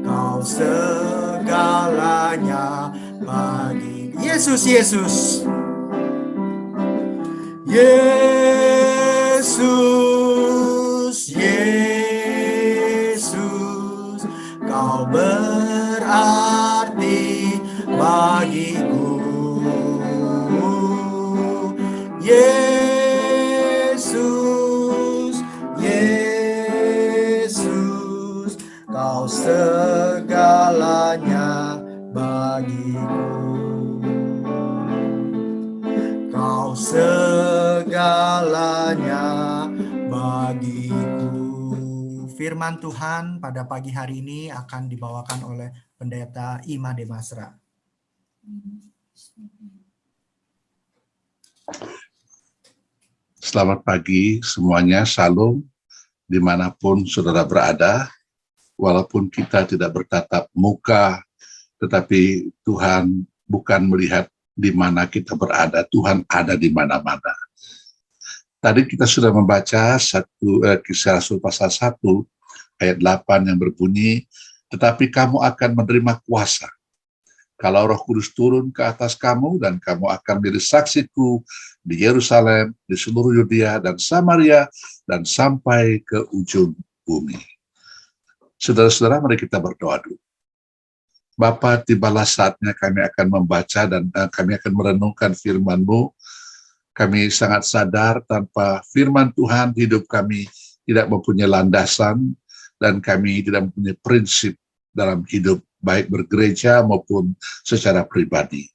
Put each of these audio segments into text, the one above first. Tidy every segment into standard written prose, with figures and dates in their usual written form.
Kau segalanya bagi Yesus, Yesus. Yesus, Yesus, Kau berarti bagiku. Yesus, Yesus, Kau segalanya bagiku. Kau segalanya bagiku. Firman Tuhan pada pagi hari ini akan dibawakan oleh Pendeta Ima Demasra. Selamat pagi semuanya, Shalom, dimanapun saudara berada. Walaupun kita tidak bertatap muka, tetapi Tuhan bukan melihat di mana kita berada, Tuhan ada di mana-mana. Tadi kita sudah membaca Kisah Rasul pasal 1 ayat 8 yang berbunyi, tetapi kamu akan menerima kuasa kalau Roh Kudus turun ke atas kamu, dan kamu akan menjadi saksiku di Yerusalem, di seluruh Yudea dan Samaria, dan sampai ke ujung bumi. Saudara-saudara, mari kita berdoa dulu. Bapa, tibalah saatnya kami akan membaca dan kami akan merenungkan firman-Mu. Kami sangat sadar tanpa firman Tuhan hidup kami tidak mempunyai landasan dan kami tidak mempunyai prinsip dalam hidup, baik bergereja maupun secara pribadi.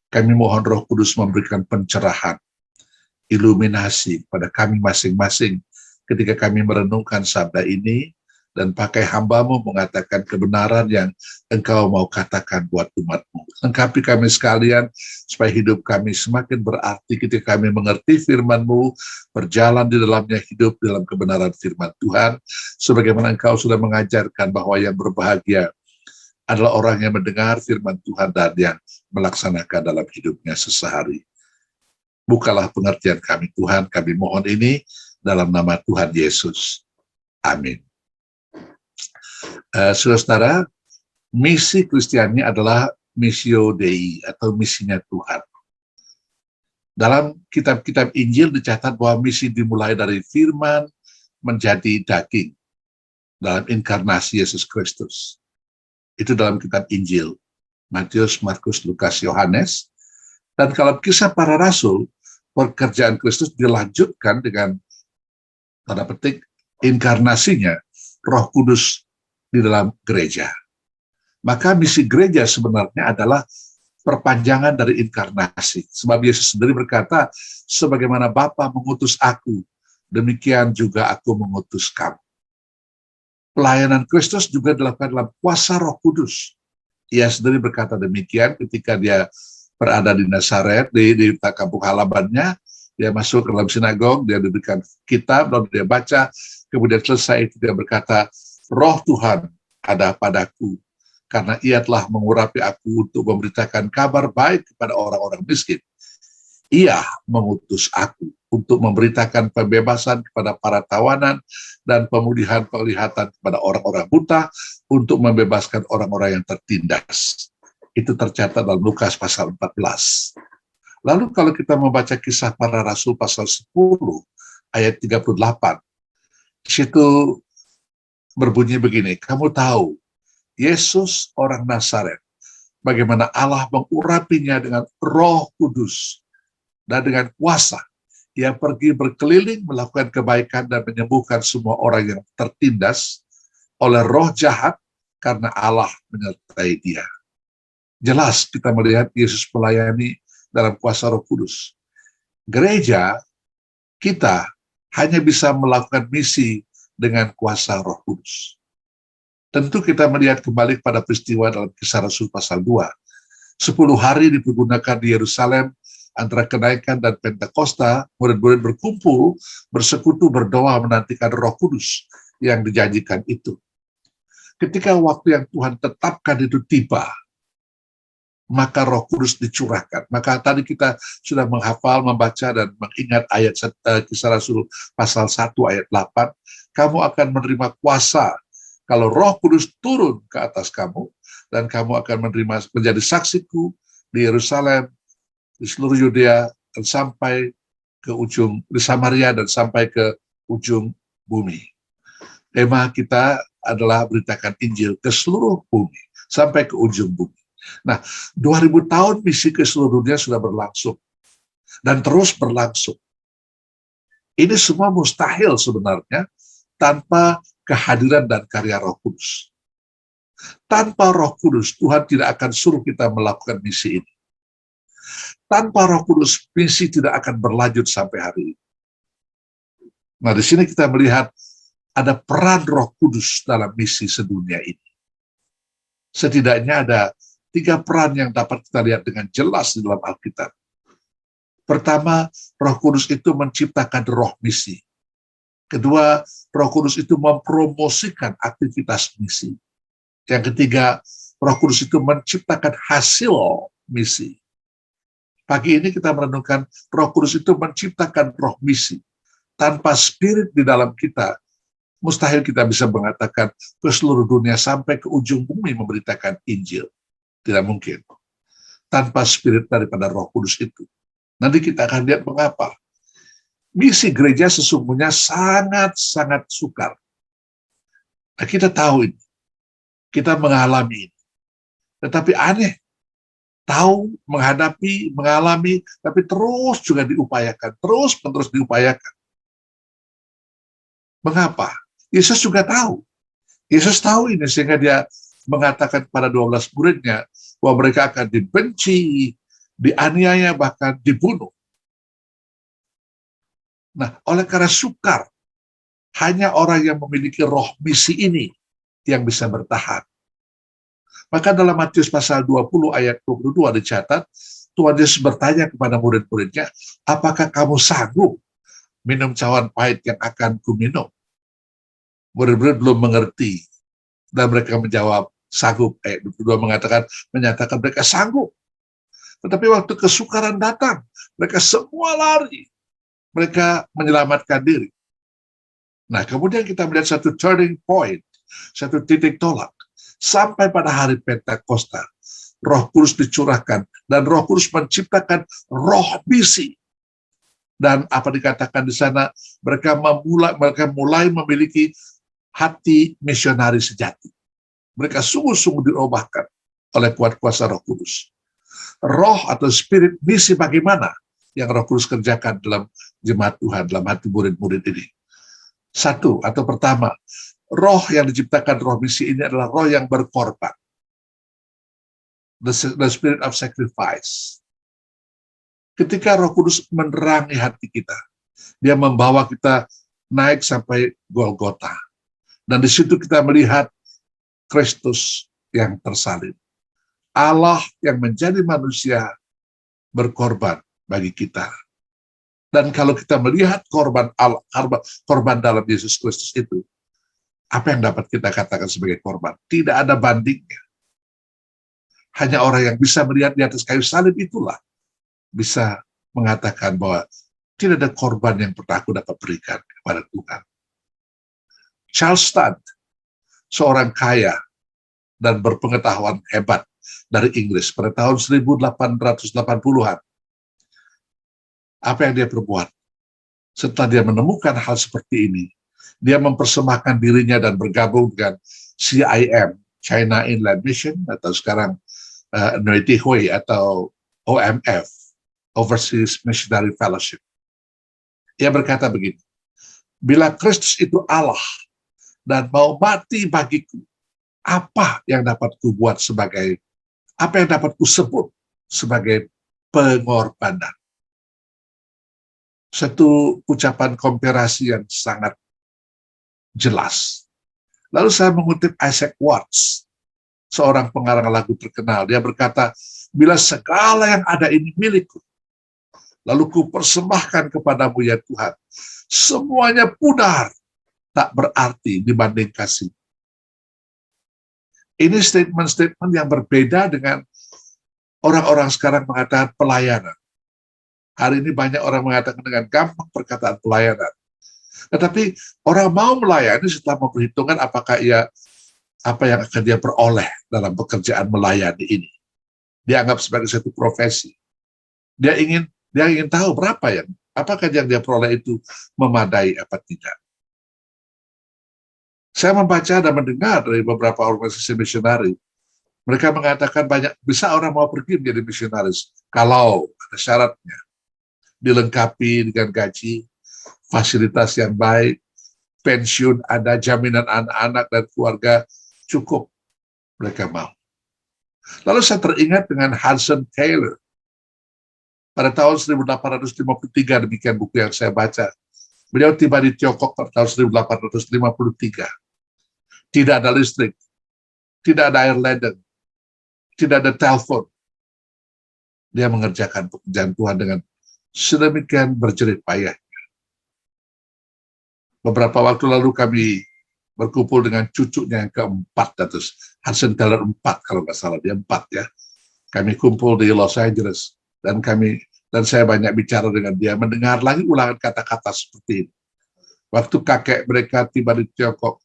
Kami mohon Roh Kudus memberikan pencerahan, iluminasi pada kami masing-masing ketika kami merenungkan sabda ini, dan pakai hamba-Mu mengatakan kebenaran yang Engkau mau katakan buat umat-Mu. Lengkapi kami sekalian, supaya hidup kami semakin berarti ketika kami mengerti firman-Mu, berjalan di dalamnya, hidup dalam kebenaran firman Tuhan, sebagaimana Engkau sudah mengajarkan bahwa yang berbahagia adalah orang yang mendengar firman Tuhan dan yang melaksanakan dalam hidupnya sesehari. Bukalah pengertian kami Tuhan, kami mohon ini dalam nama Tuhan Yesus. Amin. Saudara-saudara, misi Kristiani adalah missio Dei atau misinya Tuhan. Dalam kitab-kitab Injil dicatat bahwa misi dimulai dari firman menjadi daging dalam inkarnasi Yesus Kristus. Itu dalam kitab Injil, Matius, Markus, Lukas, Yohanes. Dan kalau kisah para rasul, pekerjaan Kristus dilanjutkan dengan tanda petik inkarnasinya, Roh Kudus di dalam gereja. Maka misi gereja sebenarnya adalah perpanjangan dari inkarnasi. Sebab Yesus sendiri berkata, sebagaimana Bapa mengutus aku, demikian juga aku mengutus kamu. Pelayanan Kristus juga dilakukan dalam kuasa Roh Kudus. Ia sendiri berkata demikian ketika dia berada di Nazaret, di kampung halamannya. Dia masuk ke dalam sinagog, dia diberikan kitab, lalu dia baca, kemudian selesai itu dia berkata, Roh Tuhan ada padaku, karena Ia telah mengurapi aku untuk memberitakan kabar baik kepada orang-orang miskin. Ia mengutus aku untuk memberitakan pembebasan kepada para tawanan dan pemulihan penglihatan kepada orang-orang buta, untuk membebaskan orang-orang yang tertindas. Itu tercatat dalam Lukas pasal 14. Lalu kalau kita membaca kisah para rasul pasal 10 ayat 38, di situ berbunyi begini, kamu tahu, Yesus orang Nazaret, bagaimana Allah mengurapinya dengan Roh Kudus dan dengan kuasa. Ia pergi berkeliling melakukan kebaikan dan menyembuhkan semua orang yang tertindas oleh roh jahat karena Allah menyertai dia. Jelas kita melihat Yesus melayani dalam kuasa Roh Kudus. Gereja kita hanya bisa melakukan misi dengan kuasa Roh Kudus. Tentu kita melihat kembali pada peristiwa dalam Kisah Rasul pasal 2. 10 hari dipergunakan di Yerusalem antara kenaikan dan Pentakosta, murid-murid berkumpul, bersekutu, berdoa, menantikan Roh Kudus yang dijanjikan itu. Ketika waktu yang Tuhan tetapkan itu tiba, maka Roh Kudus dicurahkan. Maka tadi kita sudah menghafal, membaca, dan mengingat ayat Kisah Rasul pasal 1 ayat 8. Kamu akan menerima kuasa kalau Roh Kudus turun ke atas kamu, dan kamu akan menjadi saksiku di Yerusalem, di seluruh Yudea, dan sampai ke ujung, di Samaria, dan sampai ke ujung bumi. Tema kita adalah beritakan Injil ke seluruh bumi, sampai ke ujung bumi. Nah, 2000 tahun misi ke seluruh dunia sudah berlangsung, dan terus berlangsung. Ini semua mustahil sebenarnya tanpa kehadiran dan karya Roh Kudus. Tanpa Roh Kudus, Tuhan tidak akan suruh kita melakukan misi ini. Tanpa Roh Kudus, misi tidak akan berlanjut sampai hari ini. Nah, di sini kita melihat ada peran Roh Kudus dalam misi sedunia ini. Setidaknya ada 3 peran yang dapat kita lihat dengan jelas di dalam Alkitab. Pertama, Roh Kudus itu menciptakan roh misi. Kedua, Roh Kudus itu mempromosikan aktivitas misi. Yang ketiga, Roh Kudus itu menciptakan hasil misi. Pagi ini kita merenungkan Roh Kudus itu menciptakan roh misi. Tanpa spirit di dalam kita, mustahil kita bisa mengatakan ke seluruh dunia sampai ke ujung bumi memberitakan Injil. Tidak mungkin. Tanpa spirit daripada Roh Kudus itu. Nanti kita akan lihat mengapa. Misi gereja sesungguhnya sangat-sangat sukar. Nah, kita tahu ini. Kita mengalami ini. Tetapi aneh. Tahu, menghadapi, mengalami, tapi terus juga diupayakan. Terus-menerus diupayakan. Mengapa? Yesus juga tahu. Yesus tahu ini sehingga dia mengatakan kepada 12 muridnya bahwa mereka akan dibenci, dianiaya, bahkan dibunuh. Nah, oleh karena sukar, hanya orang yang memiliki roh misi ini yang bisa bertahan. Maka dalam Matius pasal 20 ayat 22 dicatat, Tuhan Yesus bertanya kepada murid-muridnya, apakah kamu sanggup minum cawan pahit yang akan kuminum? Murid-murid belum mengerti. Dan mereka menjawab, sanggup. Ayat 22 menyatakan mereka sanggup. Tetapi waktu kesukaran datang, mereka semua lari. Mereka menyelamatkan diri. Nah, kemudian kita melihat satu turning point, satu titik tolak. Sampai pada hari Pentakosta, Roh Kudus dicurahkan, dan Roh Kudus menciptakan roh misi. Dan apa dikatakan di sana, mereka mulai memiliki hati misionari sejati. Mereka sungguh-sungguh diubahkan oleh kuat kuasa Roh Kudus. Roh atau spirit misi bagaimana yang Roh Kudus kerjakan dalam jemaat Tuhan, dalam hati murid-murid ini. Satu, atau pertama, roh yang diciptakan roh misi ini adalah roh yang berkorban. The spirit of sacrifice. Ketika Roh Kudus menerangi hati kita, dia membawa kita naik sampai Golgota. Dan di situ kita melihat Kristus yang tersalib. Allah yang menjadi manusia berkorban bagi kita. Dan kalau kita melihat korban dalam Yesus Kristus itu, apa yang dapat kita katakan sebagai korban? Tidak ada bandingnya. Hanya orang yang bisa melihat di atas kayu salib itulah bisa mengatakan bahwa tidak ada korban yang pernah aku dapat berikan kepada Tuhan. Charles Studd, seorang kaya dan berpengetahuan hebat dari Inggris pada tahun 1880-an. Apa yang dia perbuat? Setelah dia menemukan hal seperti ini, dia mempersembahkan dirinya dan bergabung dengan CIM, China Inland Mission, atau sekarang Nui Hui atau OMF, Overseas Missionary Fellowship. Ia berkata begini, bila Kristus itu Allah dan mau mati bagiku, apa yang dapat kubuat sebagai, apa yang dapat kusebut sebagai pengorbanan? Satu ucapan komparasi yang sangat jelas. Lalu saya mengutip Isaac Watts, seorang pengarang lagu terkenal. Dia berkata, bila segala yang ada ini milikku, lalu ku persembahkan kepadamu ya Tuhan, semuanya pudar, tak berarti dibanding kasih. Ini statement-statement yang berbeda dengan Orang-orang sekarang mengatakan pelayanan. Hari ini banyak orang mengatakan dengan gampang perkataan pelayanan. Tetapi orang mau melayani setelah memperhitungkan apakah apa yang akan dia peroleh dalam pekerjaan melayani ini. Dianggap sebagai satu profesi. Dia ingin tahu apakah yang dia peroleh itu memadai apa tidak. Saya membaca dan mendengar dari beberapa organisasi misionari, mereka mengatakan bisa orang mau pergi menjadi misionaris kalau ada syaratnya, dilengkapi dengan gaji, fasilitas yang baik, pensiun ada, jaminan anak-anak dan keluarga cukup, mereka mau. Lalu saya teringat dengan Hudson Taylor. Pada tahun 1853, demikian buku yang saya baca. Beliau tiba di Tiongkok pada tahun 1853. Tidak ada listrik, tidak ada air ledeng, tidak ada telepon. Dia mengerjakan pekerjaan Tuhan dengan sedemikian berjerih payah. Beberapa waktu lalu kami berkumpul dengan cucunya yang keempat, terus Hudson Taylor 4 kalau nggak salah, dia 4 ya. Kami kumpul di Los Angeles dan saya banyak bicara dengan dia, mendengar lagi ulangan kata-kata seperti ini. Waktu kakek mereka tiba di Tiongkok,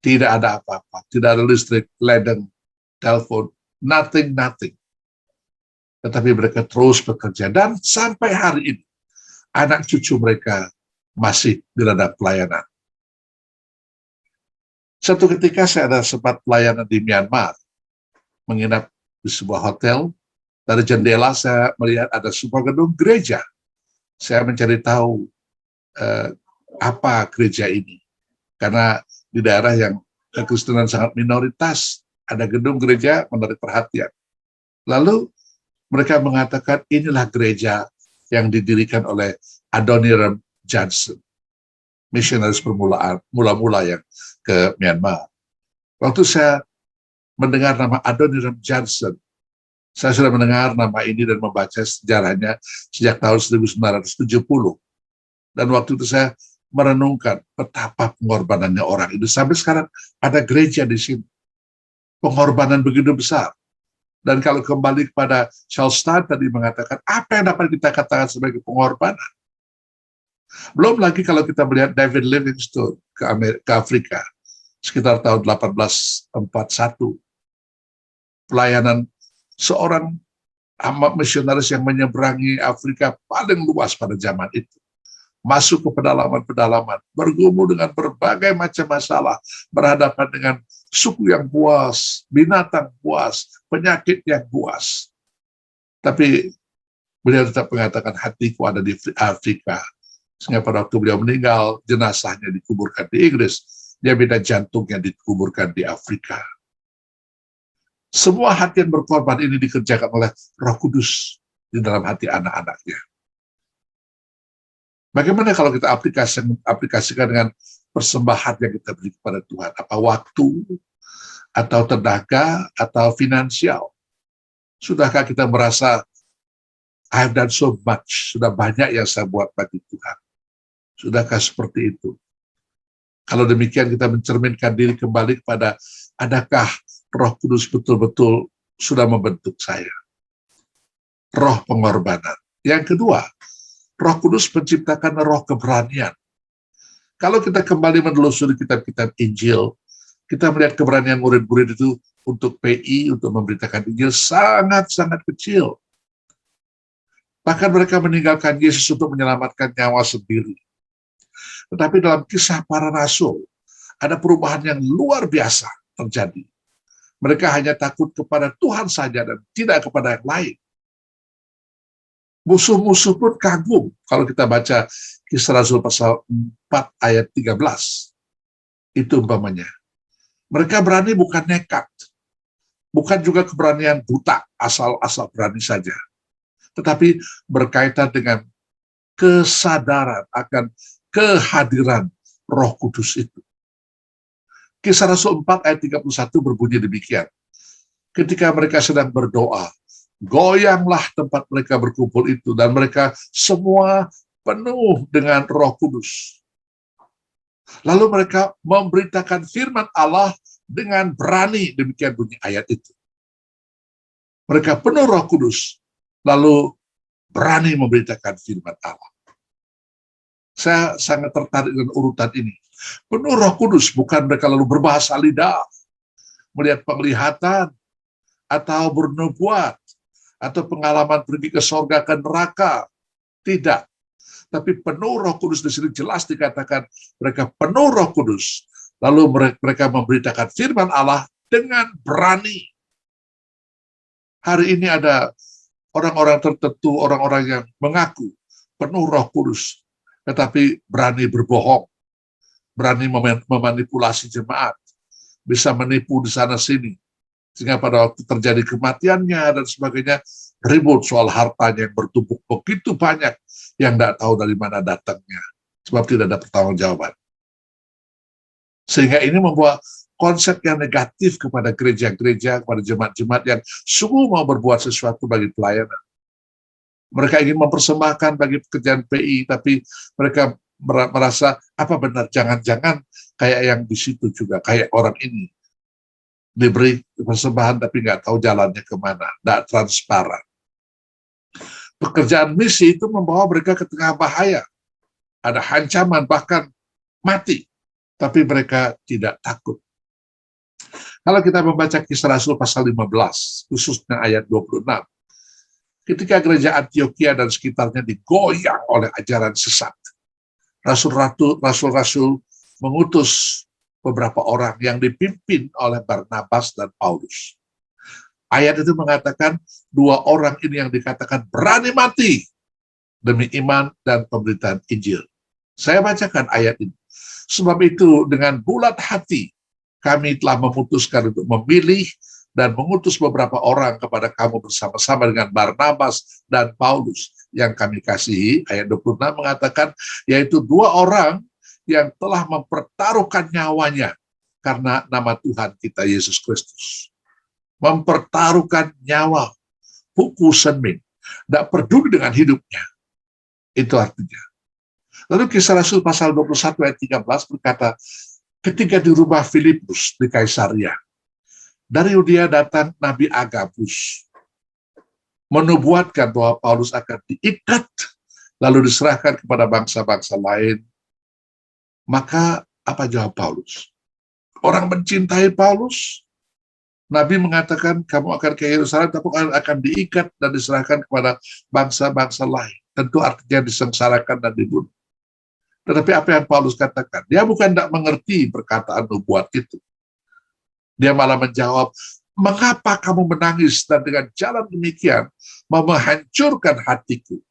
tidak ada apa-apa, tidak ada listrik, ledeng, telepon, nothing. Tetapi mereka terus bekerja dan sampai hari ini anak cucu mereka masih di ladang pelayanan. Satu ketika saya ada sempat pelayanan di Myanmar, menginap di sebuah hotel. Dari jendela saya melihat ada sebuah gedung gereja. Saya mencari tahu apa gereja ini, karena di daerah yang kekristenan sangat minoritas, ada gedung gereja menarik perhatian. Lalu mereka mengatakan inilah gereja yang didirikan oleh Adoniram Judson, misionaris mula-mula yang ke Myanmar. Waktu saya mendengar nama Adoniram Judson, saya sudah mendengar nama ini dan membaca sejarahnya sejak tahun 1970. Dan waktu itu saya merenungkan betapa pengorbanannya orang itu. Sampai sekarang ada gereja di sini. Pengorbanan begitu besar. Dan kalau kembali kepada Charles Sturt tadi mengatakan, apa yang dapat kita katakan sebagai pengorbanan? Belum lagi kalau kita melihat David Livingstone ke Afrika, sekitar tahun 1841. Pelayanan seorang misionaris yang menyeberangi Afrika paling luas pada zaman itu. Masuk ke pedalaman-pedalaman, bergumul dengan berbagai macam masalah, berhadapan dengan suku yang buas, binatang buas, penyakit yang buas. Tapi beliau tetap mengatakan hatiku ada di Afrika. Sehingga pada waktu beliau meninggal, jenazahnya dikuburkan di Inggris, dia minta jantungnya dikuburkan di Afrika. Semua hati yang berkorban ini dikerjakan oleh Roh Kudus di dalam hati anak-anaknya. Bagaimana kalau kita aplikasikan dengan persembahan yang kita beri kepada Tuhan? Apa waktu, atau tenaga, atau finansial? Sudahkah kita merasa, I have done so much, sudah banyak yang saya buat bagi Tuhan? Sudahkah seperti itu? Kalau demikian kita mencerminkan diri kembali kepada, adakah Roh Kudus betul-betul sudah membentuk saya? Roh pengorbanan. Yang kedua, Roh Kudus menciptakan roh keberanian. Kalau kita kembali menelusuri kitab-kitab Injil, kita melihat keberanian murid-murid itu untuk PI, untuk memberitakan Injil, sangat-sangat kecil. Bahkan mereka meninggalkan Yesus untuk menyelamatkan nyawa sendiri. Tetapi dalam kisah para rasul, ada perubahan yang luar biasa terjadi. Mereka hanya takut kepada Tuhan saja dan tidak kepada yang lain. Musuh-musuh pun kagum kalau kita baca Kisah Rasul pasal 4 ayat 13. Itu umpamanya. Mereka berani bukan nekat. Bukan juga keberanian buta, asal-asal berani saja. Tetapi berkaitan dengan kesadaran akan kehadiran Roh Kudus itu. Kisah Rasul 4 ayat 31 berbunyi demikian. Ketika mereka sedang berdoa, goyanglah tempat mereka berkumpul itu, dan mereka semua penuh dengan Roh Kudus. Lalu mereka memberitakan firman Allah dengan berani, demikian bunyi ayat itu. Mereka penuh Roh Kudus, lalu berani memberitakan firman Allah. Saya sangat tertarik dengan urutan ini. Penuh Roh Kudus, bukan mereka lalu berbahasa lidah, melihat penglihatan, atau bernubuat, atau pengalaman pergi ke surga ke neraka. Tidak. Tapi penuh Roh Kudus, di sini jelas dikatakan mereka penuh Roh Kudus. Lalu mereka memberitakan firman Allah dengan berani. Hari ini ada orang-orang tertentu, orang-orang yang mengaku penuh Roh Kudus, tetapi berani berbohong, berani memanipulasi jemaat, bisa menipu di sana-sini, sehingga pada waktu terjadi kematiannya dan sebagainya, ribut soal hartanya yang bertumpuk begitu banyak, yang tidak tahu dari mana datangnya, sebab tidak ada pertanggungjawaban. Sehingga ini membawa konsep yang negatif kepada gereja-gereja, kepada jemaat-jemaat yang sungguh mau berbuat sesuatu bagi pelayanan. Mereka ingin mempersembahkan bagi pekerjaan PI, tapi mereka merasa, apa benar, jangan-jangan kayak yang di situ juga, kayak orang ini. Diberi persembahan tapi nggak tahu jalannya kemana, tidak transparan. Pekerjaan misi itu membawa mereka ke tengah bahaya. Ada ancaman, bahkan mati. Tapi mereka tidak takut. Kalau kita membaca Kisah Rasul pasal 15, khususnya ayat 26, ketika gereja Antioquia dan sekitarnya digoyang oleh ajaran sesat, Rasul-Rasul mengutus beberapa orang yang dipimpin oleh Barnabas dan Paulus. Ayat itu mengatakan 2 orang ini yang dikatakan berani mati demi iman dan pemberitaan Injil. Saya bacakan ayat ini. Sebab itu dengan bulat hati kami telah memutuskan untuk memilih dan mengutus beberapa orang kepada kamu bersama-sama dengan Barnabas dan Paulus yang kami kasihi. Ayat 26 mengatakan, yaitu 2 orang yang telah mempertaruhkan nyawanya karena nama Tuhan kita Yesus Kristus. Mempertaruhkan nyawa, buku senmin, tidak peduli dengan hidupnya. Itu artinya. Lalu Kisah Rasul pasal 21 ayat 13 berkata, ketika di rumah Filipus di Kaisaria, dari Yudea datang Nabi Agabus, menubuatkan bahwa Paulus akan diikat, lalu diserahkan kepada bangsa-bangsa lain. Maka apa jawab Paulus? Orang mencintai Paulus. Nabi mengatakan, kamu akan ke Yerusalem, tapi akan diikat dan diserahkan kepada bangsa-bangsa lain. Tentu artinya disengsarakan dan dibunuh. Tetapi apa yang Paulus katakan? Dia bukan tidak mengerti perkataan nubuat itu. Dia malah menjawab, mengapa kamu menangis dan dengan jalan demikian mau menghancurkan hatiku?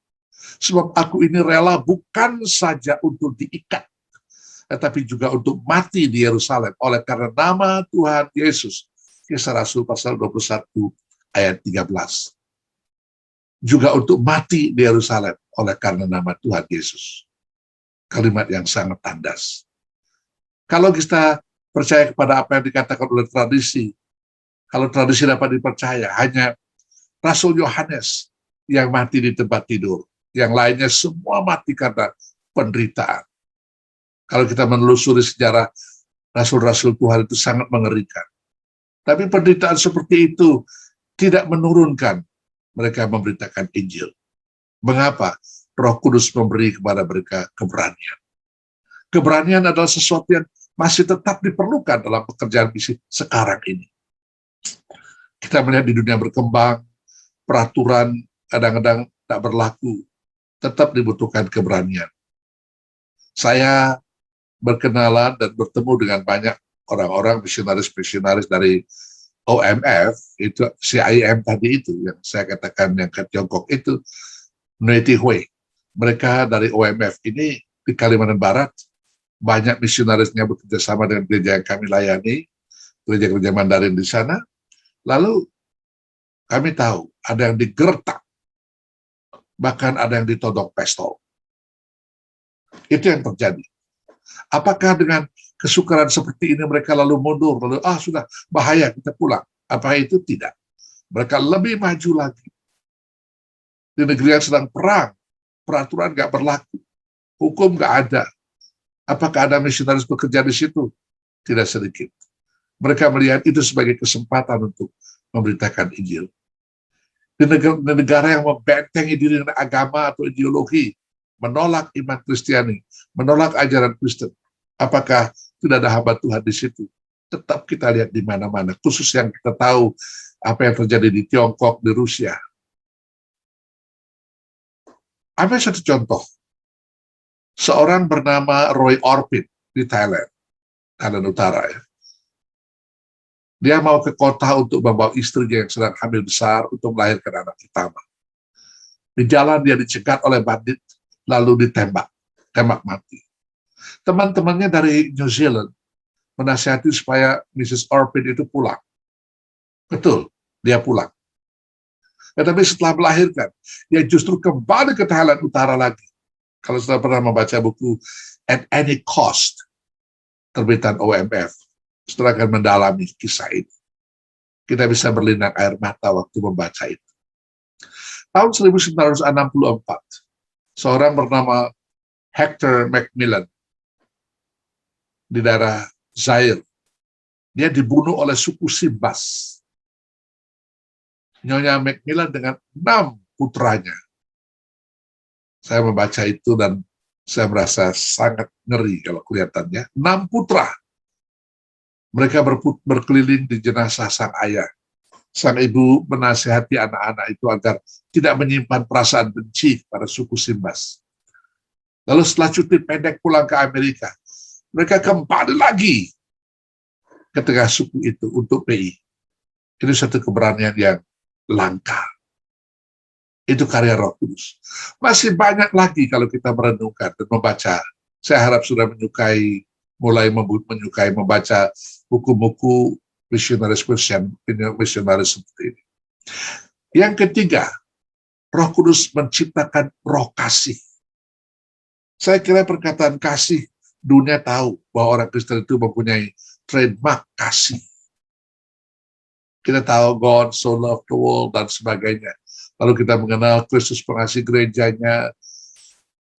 Sebab aku ini rela bukan saja untuk diikat, tetapi juga untuk mati di Yerusalem oleh karena nama Tuhan Yesus. Kisah Rasul pasal 21 ayat 13. Juga untuk mati di Yerusalem oleh karena nama Tuhan Yesus. Kalimat yang sangat tandas. Kalau kita percaya kepada apa yang dikatakan oleh tradisi, kalau tradisi dapat dipercaya, hanya Rasul Yohanes yang mati di tempat tidur. Yang lainnya semua mati karena penderitaan. Kalau kita menelusuri sejarah Rasul-Rasul Tuhan itu sangat mengerikan. Tapi penderitaan seperti itu tidak menurunkan mereka memberitakan Injil. Mengapa? Roh Kudus memberi kepada mereka keberanian. Keberanian adalah sesuatu yang masih tetap diperlukan dalam pekerjaan misi sekarang ini. Kita melihat di dunia berkembang, peraturan kadang-kadang tak berlaku, tetap dibutuhkan keberanian. Saya berkenalan dan bertemu dengan banyak orang-orang misionaris-misionaris dari OMF, itu CIM tadi itu, yang saya katakan yang ke Tiongkok itu, Nueti Hui. Mereka dari OMF ini di Kalimantan Barat, banyak misionarisnya bekerja sama dengan gereja yang kami layani, gereja-gereja Mandarin di sana. Lalu kami tahu ada yang digertak, bahkan ada yang ditodong pistol. Itu yang terjadi. Apakah dengan kesukaran seperti ini mereka lalu mundur, lalu sudah bahaya kita pulang? Apa itu? Tidak. Mereka lebih maju lagi. Di negeri yang sedang perang, peraturan nggak berlaku, hukum nggak ada. Apakah ada misionaris bekerja di situ? Tidak sedikit. Mereka melihat itu sebagai kesempatan untuk memberitakan Injil. di negara yang membentengi diri dengan agama atau ideologi, menolak iman Kristiani, menolak ajaran Kristen. Apakah tidak ada hamba Tuhan di situ? Tetap kita lihat di mana-mana, khusus yang kita tahu apa yang terjadi di Tiongkok, di Rusia. Ambil satu contoh, seorang bernama Roy Orpin di Thailand Utara ya. Dia mau ke kota untuk membawa istrinya yang sedang hamil besar untuk melahirkan anak pertama. Di jalan dia dicegat oleh bandit, lalu tembak mati. Teman-temannya dari New Zealand menasihati supaya Mrs. Orpin itu pulang. Betul, dia pulang. Tetapi setelah melahirkan, dia justru kembali ke Thailand Utara lagi. Kalau sudah pernah membaca buku At Any Cost, terbitan OMF, setelah akan mendalami kisah ini. Kita bisa berlinang air mata waktu membaca itu. Tahun 1964, seorang bernama Hector Macmillan di daerah Zaire, dia dibunuh oleh suku Simbas. Nyonya Macmillan dengan 6 putranya. Saya membaca itu dan saya merasa sangat ngeri kalau kelihatannya. 6 putra. Mereka berkeliling di jenazah sang ayah. Sang ibu menasihati anak-anak itu agar tidak menyimpan perasaan benci pada suku Simbas. Lalu setelah cuti pendek pulang ke Amerika, mereka kembali lagi ke tengah suku itu untuk PI. Ini satu keberanian yang langka. Itu karya Roh Kudus. Masih banyak lagi kalau kita merenungkan dan membaca. Saya harap sudah mulai menyukai membaca buku-buku misionaris Christian, misionaris seperti ini. Yang ketiga, Roh Kudus menciptakan roh kasih. Saya kira perkataan kasih, dunia tahu bahwa orang Kristen itu mempunyai trademark kasih. Kita tahu God so loved the world dan sebagainya. Lalu kita mengenal Kristus pengasihi gerejanya.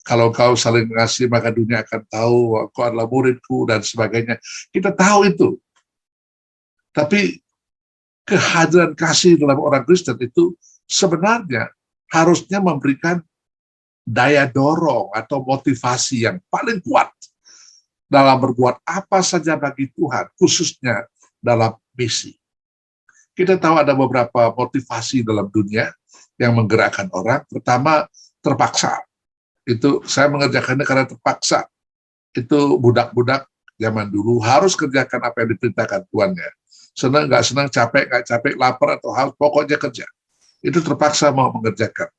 Kalau kau saling mengasihi, maka dunia akan tahu bahwa kau adalah muridku dan sebagainya. Kita tahu itu. Tapi kehadiran kasih dalam orang Kristen itu sebenarnya harusnya memberikan daya dorong atau motivasi yang paling kuat dalam berbuat apa saja bagi Tuhan, khususnya dalam misi. Kita tahu ada beberapa motivasi dalam dunia yang menggerakkan orang. Pertama, terpaksa. Itu saya mengerjakannya karena terpaksa. Itu budak-budak zaman dulu harus kerjakan apa yang diperintahkan tuannya. Senang, nggak senang, capek, nggak capek, lapar atau hal, pokoknya kerja. Itu terpaksa mau mengerjakan.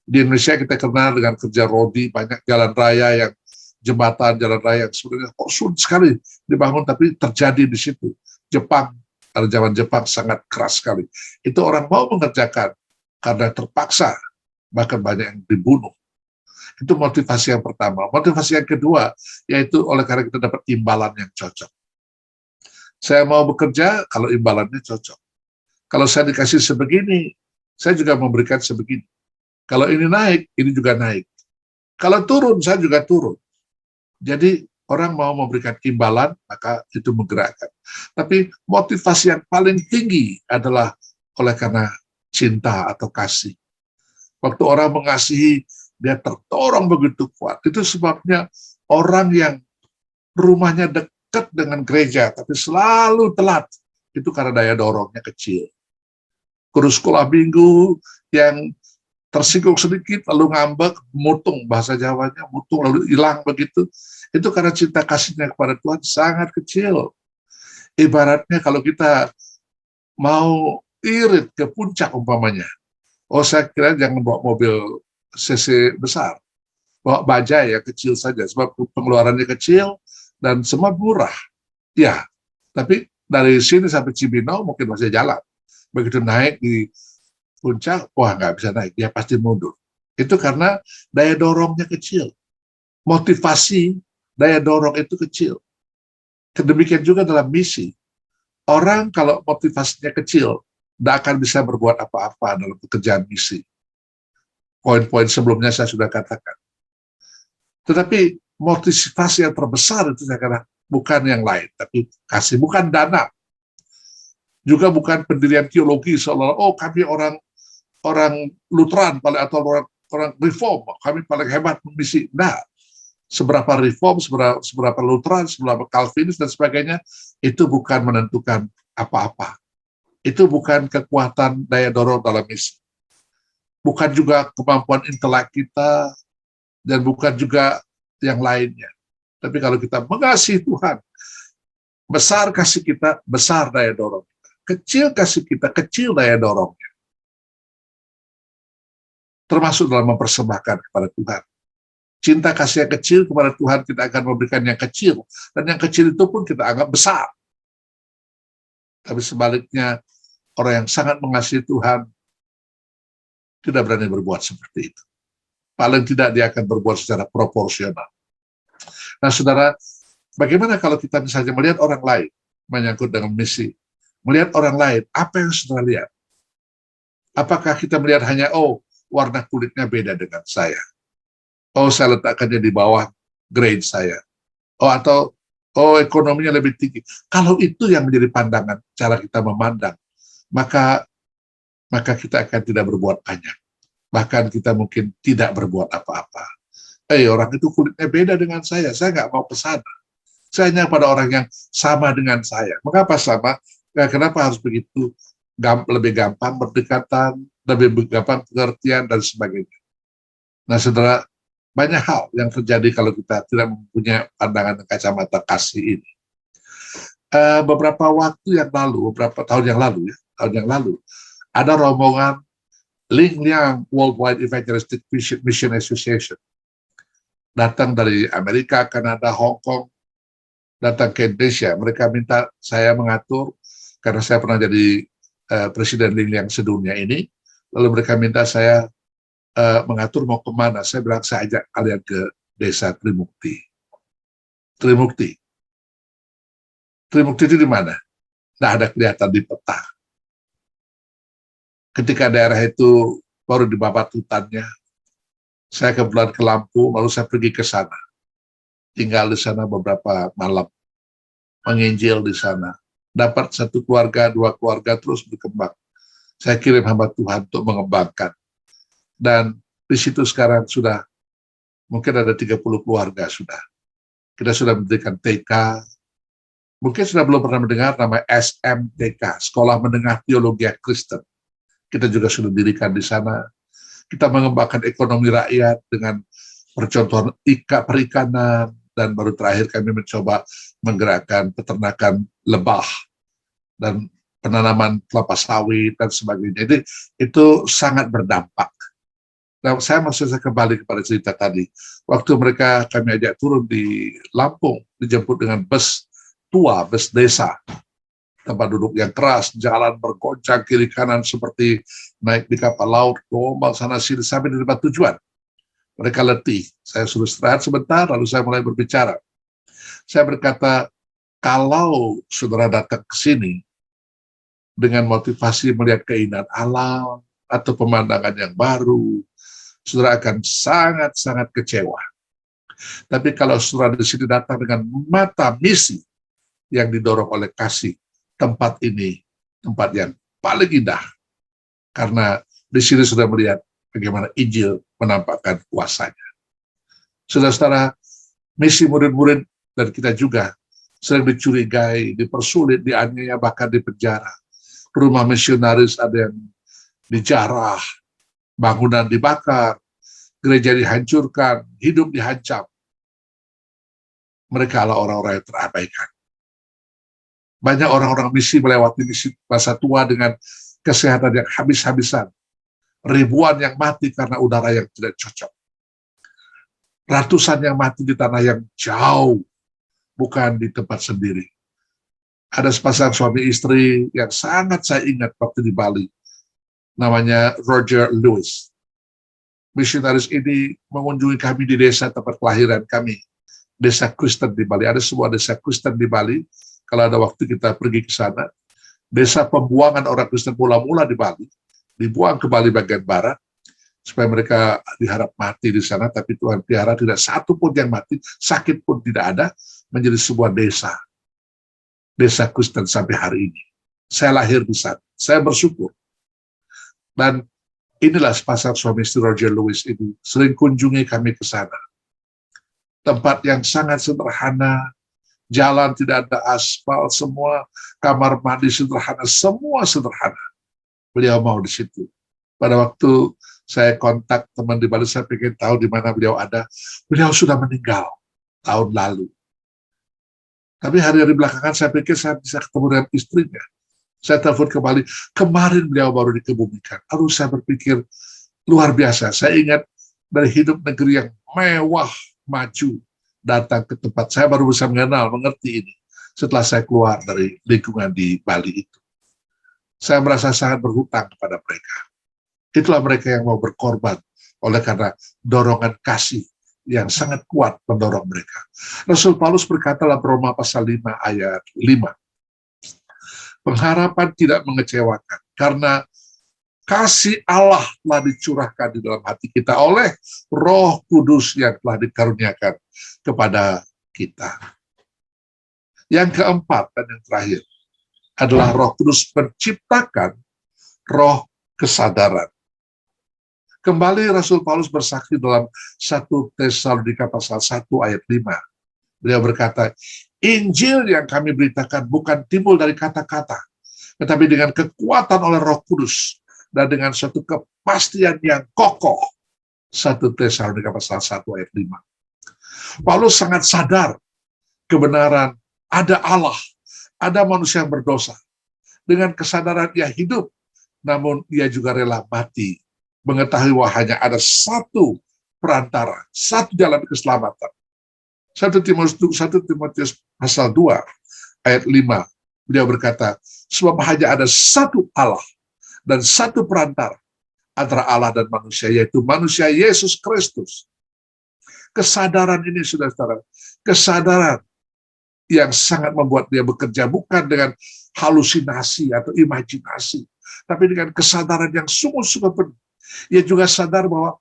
Di Indonesia kita kenal dengan kerja rodi, banyak jalan raya yang jembatan, jalan raya yang sebenarnya sulit sekali dibangun, tapi terjadi di situ. Jepang, pada zaman Jepang sangat keras sekali. Itu orang mau mengerjakan karena terpaksa, bahkan banyak yang dibunuh. Itu motivasi yang pertama. Motivasi yang kedua, yaitu oleh karena kita dapat imbalan yang cocok. Saya mau bekerja kalau imbalannya cocok. Kalau saya dikasih sebegini, saya juga memberikan sebegini. Kalau ini naik, ini juga naik. Kalau turun, saya juga turun. Jadi orang mau memberikan imbalan, maka itu menggerakkan. Tapi motivasi yang paling tinggi adalah oleh karena cinta atau kasih. Waktu orang mengasihi, dia terdorong begitu kuat. Itu sebabnya orang yang rumahnya dekat dengan gereja, tapi selalu telat, itu karena daya dorongnya kecil. Guru sekolah minggu yang tersinggung sedikit, lalu ngambek, mutung, bahasa Jawanya, mutung, lalu hilang begitu. Itu karena cinta kasihnya kepada Tuhan sangat kecil. Ibaratnya kalau kita mau irit ke puncak umpamanya, saya kira jangan bawa mobil cc besar, bawa bajai yang kecil saja, sebab pengeluarannya kecil dan semua murah. Ya, tapi dari sini sampai Cibinong mungkin masih jalan. Begitu naik di puncak, wah nggak bisa naik, dia pasti mundur. Itu karena daya dorongnya kecil. Motivasi, daya dorong itu kecil. Demikian juga dalam misi. Orang kalau motivasinya kecil, tidak akan bisa berbuat apa-apa dalam pekerjaan misi. Poin-poin sebelumnya saya sudah katakan. Tetapi motivasi yang terbesar itu saya kira bukan yang lain, tapi kasih, bukan dana. Juga bukan pendirian teologi seolah-olah, kami orang orang Lutheran atau orang Reform, kami paling hebat misi. Nah, seberapa Reform, seberapa Lutheran, seberapa Calvinis dan sebagainya, itu bukan menentukan apa-apa. Itu bukan kekuatan daya dorong dalam misi. Bukan juga kemampuan intelek kita, dan bukan juga yang lainnya. Tapi kalau kita mengasihi Tuhan, besar kasih kita, besar daya dorong. Kecil kasih kita, kecil daya dorongnya. Termasuk dalam mempersembahkan kepada Tuhan. Cinta kasih yang kecil kepada Tuhan, kita akan memberikan yang kecil. Dan yang kecil itu pun kita anggap besar. Tapi sebaliknya, orang yang sangat mengasihi Tuhan, tidak berani berbuat seperti itu. Paling tidak dia akan berbuat secara proporsional. Nah, saudara, bagaimana kalau kita misalnya melihat orang lain, menyangkut dengan misi, melihat orang lain, apa yang saudara lihat? Apakah kita melihat hanya, oh, warna kulitnya beda dengan saya? Oh, saya letakkannya di bawah grade saya. Oh, atau, oh, ekonominya lebih tinggi. Kalau itu yang menjadi pandangan, cara kita memandang, maka kita akan tidak berbuat banyak. Bahkan kita mungkin tidak berbuat apa-apa. Orang itu kulitnya beda dengan saya nggak mau ke sana. Saya hanya pada orang yang sama dengan saya. Mengapa sama? Kenapa harus begitu? Lebih gampang berdekatan, lebih gampang pengertian, dan sebagainya. Nah, saudara, banyak hal yang terjadi kalau kita tidak mempunyai pandangan kacamata kasih ini. Beberapa waktu yang lalu, beberapa tahun yang lalu, ada rombongan Ling Liang Worldwide Evangelistic Mission Association. Datang dari Amerika, Kanada, Hong Kong, datang ke Indonesia. Mereka minta saya mengatur, karena saya pernah jadi Presiden Ling Liang sedunia ini, lalu mereka minta saya mengatur mau kemana. Saya bilang, saya ajak kalian ke desa Trimukti. Trimukti itu di mana? Nah, ada kelihatan di peta. Ketika daerah itu baru dibabat hutannya, saya kebetulan ke Lampung, lalu saya pergi ke sana. Tinggal di sana beberapa malam, menginjil di sana. Dapat satu keluarga, dua keluarga, terus berkembang. Saya kirim hamba Tuhan untuk mengembangkan. Dan di situ sekarang sudah mungkin ada 30 keluarga sudah. Kita sudah mendirikan TK. Mungkin sudah belum pernah mendengar nama SMTK, Sekolah Menengah Teologi Kristen. Kita juga sudah dirikan di sana. Kita mengembangkan ekonomi rakyat dengan percontohan perikanan, dan baru terakhir kami mencoba menggerakkan peternakan lebah dan penanaman kelapa sawit dan sebagainya. Jadi itu sangat berdampak. Nah, saya maksudnya kembali kepada cerita tadi. Waktu mereka kami ajak turun di Lampung, dijemput dengan bus tua, bus desa, tempat duduk yang keras, jalan bergoncang kiri kanan seperti naik di kapal laut, gelombang sana sini sampai di tempat tujuan. Mereka letih. Saya suruh istirahat sebentar, lalu saya mulai berbicara. Saya berkata, kalau saudara datang ke sini dengan motivasi melihat keindahan alam atau pemandangan yang baru, saudara akan sangat-sangat kecewa. Tapi kalau saudara di sini datang dengan mata misi yang didorong oleh kasih, tempat ini tempat yang paling indah, karena di sini sudah melihat bagaimana Injil menampakkan kuasanya. Saudara-saudara, misi murid-murid dan kita juga sering dicurigai, dipersulit, dianiaya, bahkan dipenjara. Rumah misionaris ada yang dijarah, bangunan dibakar, gereja dihancurkan, hidup dihancam. Mereka adalah orang-orang yang terabaikan. Banyak orang-orang misi melewati misi masa tua dengan kesehatan yang habis-habisan. Ribuan yang mati karena udara yang tidak cocok. Ratusan yang mati di tanah yang jauh, bukan di tempat sendiri. Ada sepasang suami istri yang sangat saya ingat waktu di Bali. Namanya Roger Lewis. Misionaris ini mengunjungi kami di desa tempat kelahiran kami. Desa Kristen di Bali. Ada sebuah desa Kristen di Bali. Kalau ada waktu kita pergi ke sana. Desa pembuangan orang Kristen mula-mula di Bali. Dibuang ke Bali bagian barat. Supaya mereka diharap mati di sana. Tapi Tuhan pelihara tidak satu pun yang mati. Sakit pun tidak ada. Menjadi sebuah desa. Desa Kristen sampai hari ini. Saya lahir di sana. Saya bersyukur. Dan Inilah pasar suami istri Roger Lewis ini. Sering kunjungi kami ke sana. Tempat yang sangat sederhana, jalan tidak ada aspal, semua kamar mandi sederhana, semua sederhana. Beliau mau di situ. Pada waktu saya kontak teman di Bali, saya pengen tahu di mana beliau ada. Beliau sudah meninggal tahun lalu. Tapi hari-hari belakangan saya pikir saya bisa ketemu dengan istrinya. Saya telepon kembali, kemarin beliau baru dikebumikan. Lalu saya berpikir, luar biasa. Saya ingat dari hidup negeri yang mewah, maju, datang ke tempat. Saya baru bisa mengerti ini. Setelah saya keluar dari lingkungan di Bali itu. Saya merasa sangat berhutang kepada mereka. Itulah mereka yang mau berkorban oleh karena dorongan kasih yang sangat kuat mendorong mereka. Rasul Paulus berkata dalam Roma pasal 5 ayat 5. Pengharapan tidak mengecewakan, karena kasih Allah telah dicurahkan di dalam hati kita oleh Roh Kudus yang telah dikaruniakan kepada kita. Yang keempat dan yang terakhir adalah Roh Kudus menciptakan roh kesadaran. Kembali Rasul Paulus bersaksi dalam 1 Tesalonika pasal 1 ayat 5. Beliau berkata, Injil yang kami beritakan bukan timbul dari kata-kata, tetapi dengan kekuatan oleh Roh Kudus dan dengan suatu kepastian yang kokoh. 1 Tesalonika pasal 1 ayat 5. Paulus sangat sadar kebenaran ada Allah, ada manusia yang berdosa. Dengan kesadaran ia hidup, namun ia juga rela mati, mengetahui bahwa hanya ada satu perantara, satu jalan keselamatan. 1 Timotius pasal 2 ayat 5, beliau berkata, sebab hanya ada satu Allah dan satu perantara antara Allah dan manusia, yaitu manusia Yesus Kristus. Kesadaran ini, saudara-saudara, kesadaran yang sangat membuat dia bekerja bukan dengan halusinasi atau imajinasi, tapi dengan kesadaran yang sungguh-sungguh penuh. Ia juga sadar bahwa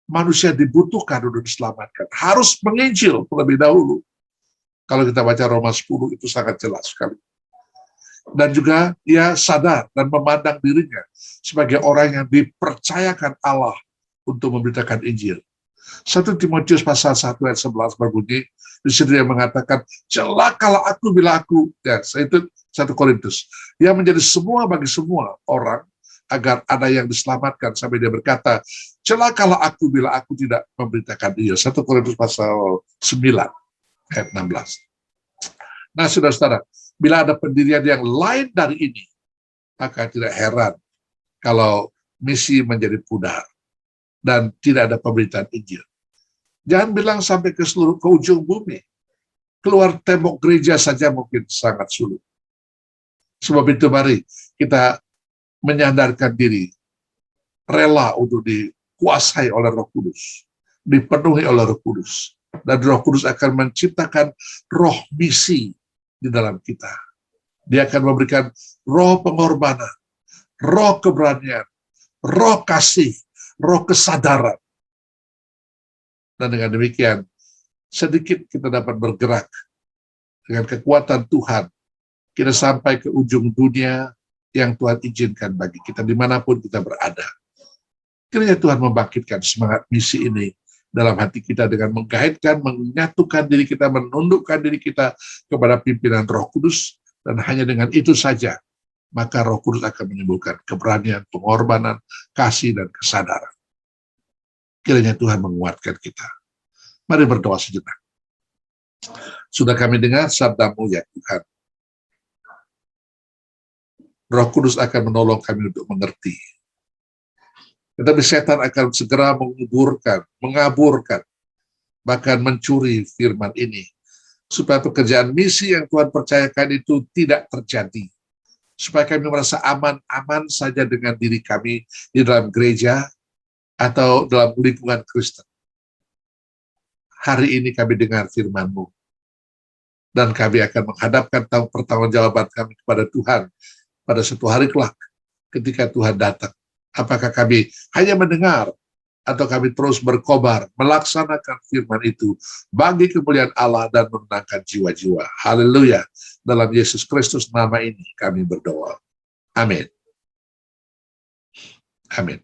manusia dibutuhkan untuk diselamatkan. Harus menginjil terlebih dahulu. Kalau kita baca Roma 10 itu sangat jelas sekali. Dan juga ia sadar dan memandang dirinya sebagai orang yang dipercayakan Allah untuk memberitakan Injil. 1 Timotius pasal 1 ayat 11 berbunyi, di sini dia mengatakan, celakalah aku bila aku, ya, itu 1 Korintus, ia menjadi semua bagi semua orang, agar ada yang diselamatkan, sampai dia berkata, celakalah aku bila aku tidak memberitakan dia. 1 Korintus pasal 9 ayat 16. Nah, saudara-saudara, bila ada pendirian yang lain dari ini, maka tidak heran kalau misi menjadi pudar dan tidak ada pemberitaan Injil. Jangan bilang sampai ke ujung bumi. Keluar tembok gereja saja mungkin sangat sulit. Sebab itu mari kita menyandarkan diri, rela untuk dikuasai oleh Roh Kudus, dipenuhi oleh Roh Kudus, dan Roh Kudus akan menciptakan roh misi di dalam kita. Dia akan memberikan roh pengorbanan, roh keberanian, roh kasih, roh kesadaran. Dan dengan demikian, sedikit kita dapat bergerak dengan kekuatan Tuhan, kita sampai ke ujung dunia yang Tuhan izinkan bagi kita dimanapun kita berada. Kiranya Tuhan membangkitkan semangat misi ini dalam hati kita dengan menggaitkan, menyatukan diri kita, menundukkan diri kita kepada pimpinan Roh Kudus, dan hanya dengan itu saja, maka Roh Kudus akan menimbulkan keberanian, pengorbanan, kasih, dan kesadaran. Kiranya Tuhan menguatkan kita. Mari berdoa sejenak. Sudah kami dengar sabda-Mu ya Tuhan. Roh Kudus akan menolong kami untuk mengerti. Tetapi setan akan segera mengaburkan, bahkan mencuri firman ini. Supaya pekerjaan misi yang Tuhan percayakan itu tidak terjadi. Supaya kami merasa aman-aman saja dengan diri kami di dalam gereja atau dalam lingkungan Kristen. Hari ini kami dengar firman-Mu. Dan kami akan menghadapkan pertanggungjawaban kami kepada Tuhan pada suatu hari kelak ketika Tuhan datang. Apakah kami hanya mendengar atau kami terus berkobar melaksanakan firman itu bagi kemuliaan Allah dan menenangkan jiwa-jiwa. Haleluya. Dalam Yesus Kristus nama ini kami berdoa. Amin. Amin.